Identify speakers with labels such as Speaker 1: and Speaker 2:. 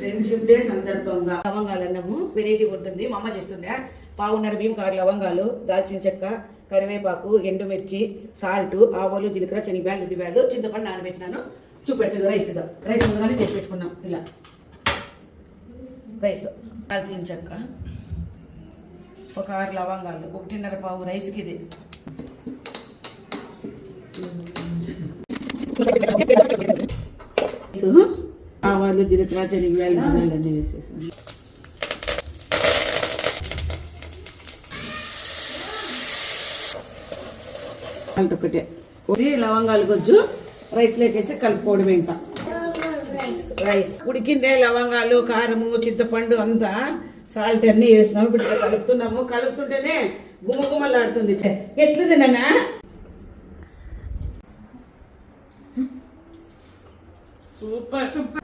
Speaker 1: Friendship day సందర్భంగా లవంగాలు అన్నము వెరైటీ ఉంటుంది. మా అమ్మ చేస్తుండే. పావున్నర బియ్యం కారు లవంగాలు, దాల్చిన చెక్క, కరివేపాకు, ఎండుమిర్చి, సాల్ట్, ఆవాలు, జీలకర్ర, శనగబ్యాలు, ఉద్దిబ్యాలు, చింతపండు నానబెట్టినాను. చూపెట్టదు రైస్ రైస్ ముందుగానే చేసి పెట్టుకున్నాం. ఇలా రైస్, దాల్చిన చెక్క, ఒక 6 లవంగాలు, 1.5 పావు రైస్కి ఇది. ఆవాలు, జీలకర్ర, శనగబ్యాలు, ఉద్దిబ్యాలు అన్నీ వేసేసాను. ఒకటే లవంగాలు గొజ్జు రైస్ లేకేసి కలుపుకోవడమే. ఇంకా రైస్ ఉడికిందే, లవంగాలు, కారము, చింతపండు అంతా సాల్ట్ అన్నీ వేసినాము. ఇప్పుడు కలుపుతున్నాము. కలుపుతుంటేనే గుమగుమలాడుతుంది. ఎట్లుంది నాన్న? Super super.